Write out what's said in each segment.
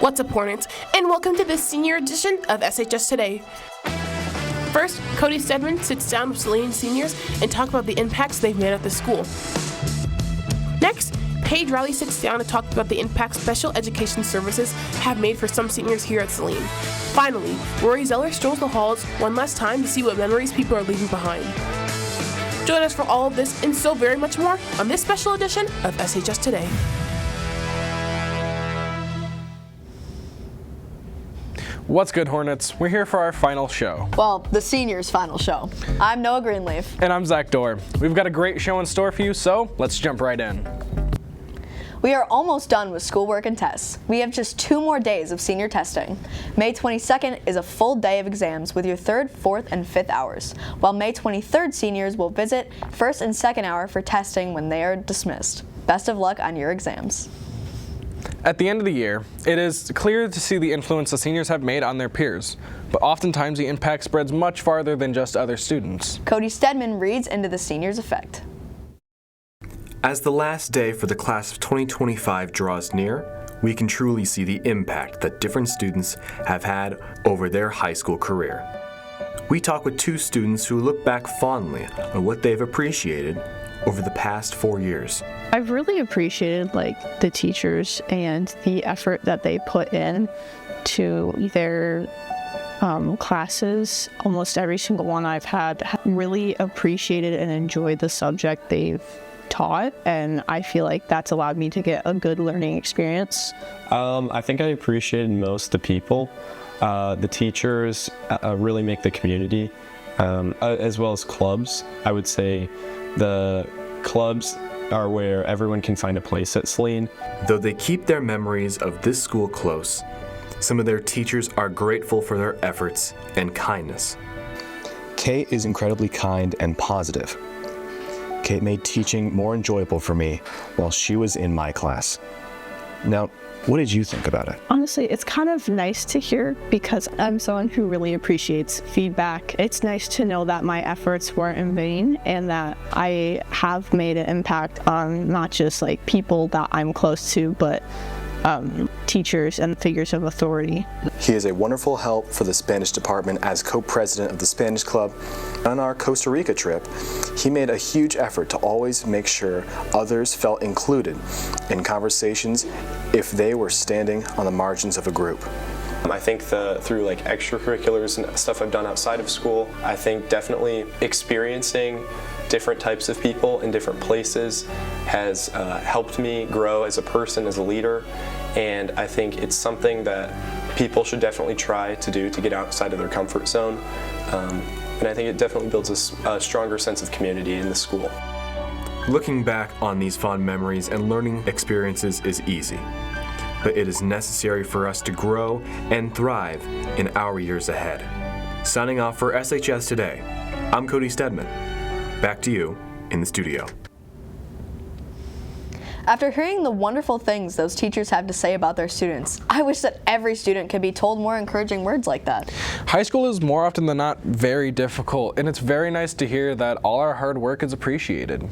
What's up, Hornets, and welcome to this senior edition of SHS Today. First, Cody Stedman sits down with Saline seniors and talks about the impacts they've made at the school. Next, Paige Riley sits down to talk about the impact special education services have made for some seniors here at Saline. Finally, Rory Zeller strolls the halls one last time to see what memories people are leaving behind. Join us for all of this and so very much more on this special edition of SHS Today. What's good, Hornets? We're here for our final show. Well, the seniors' final show. I'm Noah GreenLeaf. And I'm Zach Dorr. We've got a great show in store for you, so let's jump right in. We are almost done with schoolwork and tests. We have just 2 more days of senior testing. May 22nd is a full day of exams with your 3rd, 4th, and 5th hours, while May 23rd seniors will visit 1st and 2nd hour for testing when they are dismissed. Best of luck on your exams. At the end of the year, it is clear to see the influence the seniors have made on their peers, but oftentimes the impact spreads much farther than just other students. Cody Stedman reads into the seniors' effect. As the last day for the class of 2025 draws near, we can truly see the impact that different students have had over their high school career. We talk with 2 students who look back fondly on what they've appreciated over the past 4 years. I've really appreciated the teachers and the effort that they put in to their classes. Almost every single one I've had really appreciated and enjoyed the subject they've taught, and I feel like that's allowed me to get a good learning experience. I think I appreciated most the people. The teachers really make the community, as well as clubs. I would say the clubs are where everyone can find a place at Saline. Though they keep their memories of this school close, some of their teachers are grateful for their efforts and kindness. Kate is incredibly kind and positive. Kate made teaching more enjoyable for me while she was in my class. Now, what did you think about it? Honestly, it's kind of nice to hear because I'm someone who really appreciates feedback. It's nice to know that my efforts weren't in vain and that I have made an impact on not just people that I'm close to, but teachers and figures of authority. He is a wonderful help for the Spanish department as co-president of the Spanish Club. On our Costa Rica trip, he made a huge effort to always make sure others felt included in conversations if they were standing on the margins of a group. I think through extracurriculars and stuff I've done outside of school, I think definitely experiencing different types of people in different places has helped me grow as a person, as a leader, and I think it's something that people should definitely try to do to get outside of their comfort zone, and I think it definitely builds a stronger sense of community in the school. Looking back on these fond memories and learning experiences is easy, but it is necessary for us to grow and thrive in our years ahead. Signing off for SHS Today, I'm Cody Stedman. Back to you in the studio. After hearing the wonderful things those teachers have to say about their students, I wish that every student could be told more encouraging words like that. High school is more often than not very difficult, and it's very nice to hear that all our hard work is appreciated.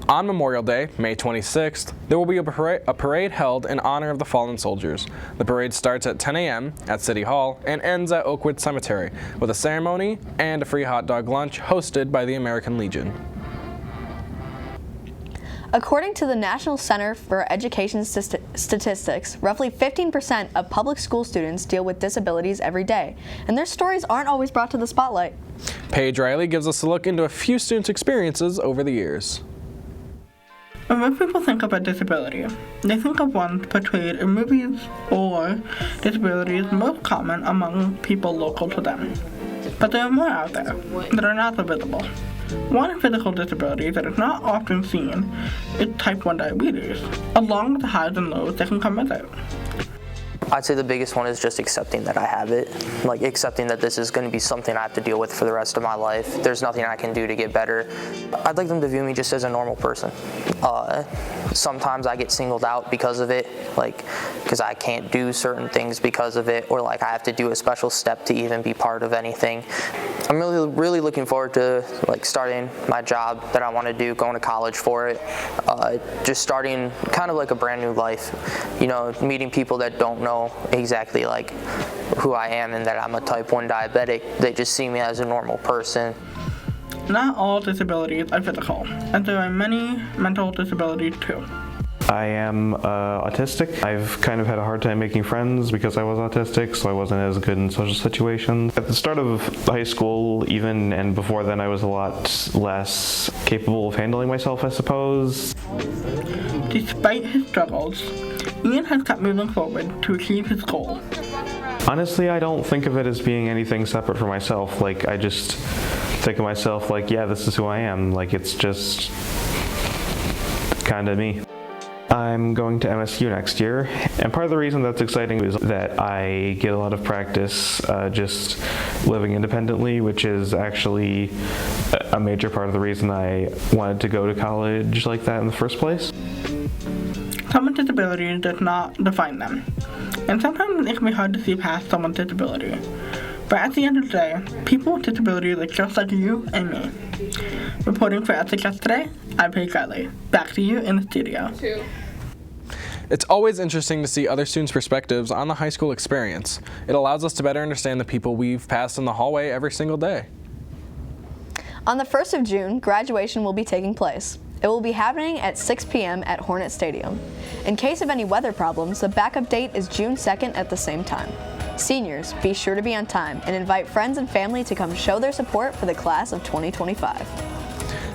On Memorial Day, May 26th, there will be a parade held in honor of the fallen soldiers. The parade starts at 10 a.m. at City Hall and ends at Oakwood Cemetery with a ceremony and a free hot dog lunch hosted by the American Legion. According to the National Center for Education Statistics, roughly 15% of public school students deal with disabilities every day, and their stories aren't always brought to the spotlight. Paige Riley gives us a look into a few students' experiences over the years. When people think about disability, they think of ones portrayed in movies or disabilities most common among people local to them. But there are more out there that are not so visible. One physical disability that is not often seen is type 1 diabetes, along with the highs and lows that can come with it. I'd say the biggest one is just accepting that I have it, accepting that this is going to be something I have to deal with for the rest of my life. There's nothing I can do to get better. I'd like them to view me just as a normal person. sometimes I get singled out because of it, like because I can't do certain things because of it, or like I have to do a special step to even be part of anything. I'm really looking forward to like starting my job that I want to do, going to college for it, just starting kind of like a brand new life, you know, meeting people that don't know exactly like who I am and that I'm a type 1 diabetic. They just see me as a normal person. Not all disabilities are physical, and there are many mental disabilities too. I am autistic. I've kind of had a hard time making friends because I was autistic, so I wasn't as good in social situations. At the start of high school, even, and before then, I was a lot less capable of handling myself, I suppose. Despite his struggles, Ian has kept moving forward to achieve his goal. Honestly, I don't think of it as being anything separate from myself. Like, I just think of myself like, yeah, this is who I am. Like, it's just kind of me. I'm going to MSU next year, and part of the reason that's exciting is that I get a lot of practice just living independently, which is actually a major part of the reason I wanted to go to college like that in the first place. Someone's disability does not define them, and sometimes it can be hard to see past someone's disability. But at the end of the day, people with disabilities are just like you and me. Reporting for SHS Today, I'm Paige Riley. Back to you in the studio. It's always interesting to see other students' perspectives on the high school experience. It allows us to better understand the people we've passed in the hallway every single day. On the 1st of June, graduation will be taking place. It will be happening at 6 p.m. at Hornet Stadium. In case of any weather problems, the backup date is June 2nd at the same time. Seniors, be sure to be on time and invite friends and family to come show their support for the class of 2025.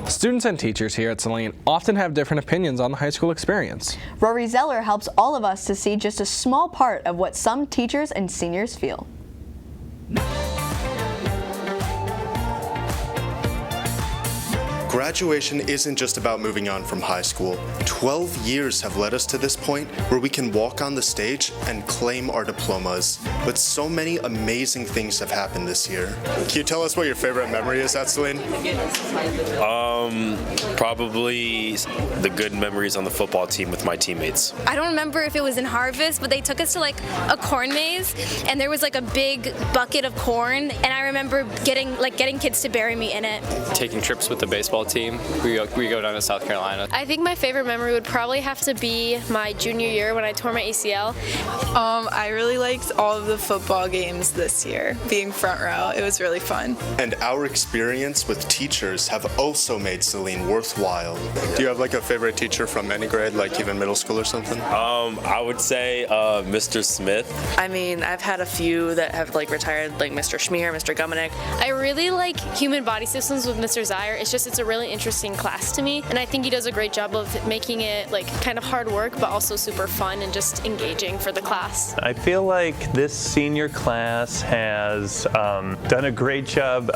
Students and teachers here at Saline often have different opinions on the high school experience. Rory Zeller helps all of us to see just a small part of what some teachers and seniors feel. Graduation isn't just about moving on from high school. 12 years have led us to this point where we can walk on the stage and claim our diplomas. But so many amazing things have happened this year. Can you tell us what your favorite memory is at Saline? Probably the good memories on the football team with my teammates. I don't remember if it was in Harvest, but they took us to like a corn maze, and there was like a big bucket of corn, and I remember getting kids to bury me in it. Taking trips with the baseball team. We go down to South Carolina. I think my favorite memory would probably have to be my junior year when I tore my ACL. I really liked all of the football games this year, being front row. It was really fun. And our experience with teachers have also made Saline worthwhile. Do you have like a favorite teacher from any grade, like even middle school or something? I would say Mr. Smith. I mean, I've had a few that have like retired, like Mr. Schmier, Mr. Gumenik. I really like human body systems with Mr. Zier. It's a really interesting class to me, and I think he does a great job of making it like kind of hard work, but also super fun and just engaging for the class. I feel like this senior class has done a great job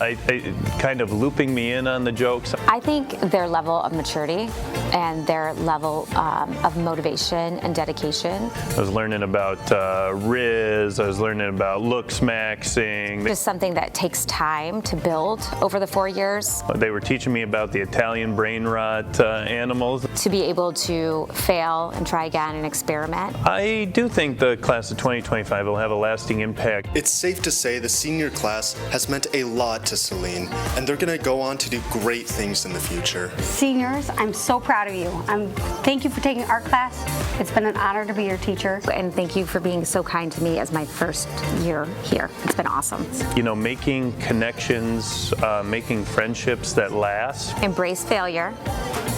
kind of looping me in on the jokes. I think their level of maturity and their level of motivation and dedication. I was learning about Riz, I was learning about looks maxing. Just something that takes time to build over the 4 years. They were teaching me about the Italian brain rot animals. To be able to fail and try again and experiment. I do think the class of 2025 will have a lasting impact. It's safe to say the senior class has meant a lot to Saline, and they're going to go on to do great things in the future. Seniors, I'm so proud of you. Thank you for taking art class. It's been an honor to be your teacher. And thank you for being so kind to me as my first year here. It's been awesome. You know, making connections, making friendships that last. Embrace failure,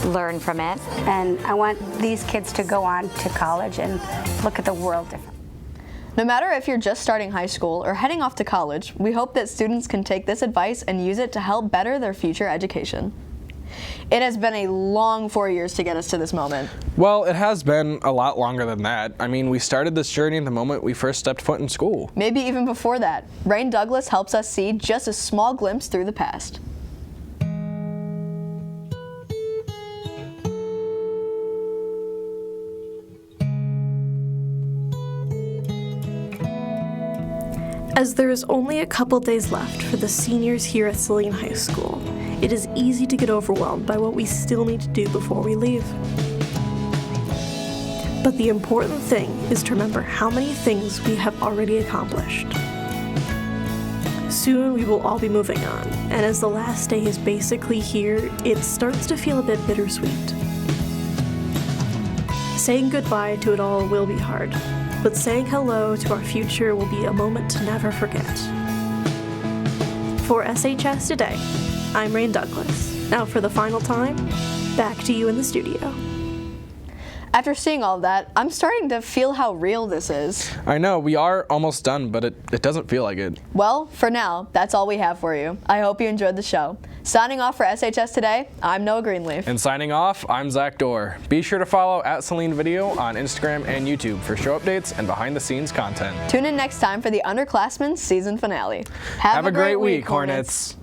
learn from it. And I want these kids to go on to college and look at the world differently. No matter if you're just starting high school or heading off to college, we hope that students can take this advice and use it to help better their future education. It has been a long 4 years to get us to this moment. Well, it has been a lot longer than that. I mean, we started this journey the moment we first stepped foot in school. Maybe even before that. Rain Douglas helps us see just a small glimpse through the past. As there is only a couple days left for the seniors here at Saline High School, it is easy to get overwhelmed by what we still need to do before we leave. But the important thing is to remember how many things we have already accomplished. Soon we will all be moving on, and as the last day is basically here, it starts to feel a bit bittersweet. Saying goodbye to it all will be hard, but saying hello to our future will be a moment to never forget. For SHS Today, I'm Rain Douglas. Now for the final time, back to you in the studio. After seeing all that, I'm starting to feel how real this is. I know, we are almost done, but it doesn't feel like it. Well, for now, that's all we have for you. I hope you enjoyed the show. Signing off for SHS Today, I'm Noah GreenLeaf. And signing off, I'm Zach Dorr. Be sure to follow @CelineVideo on Instagram and YouTube for show updates and behind-the-scenes content. Tune in next time for the Underclassmen season finale. Have a great week, Hornets.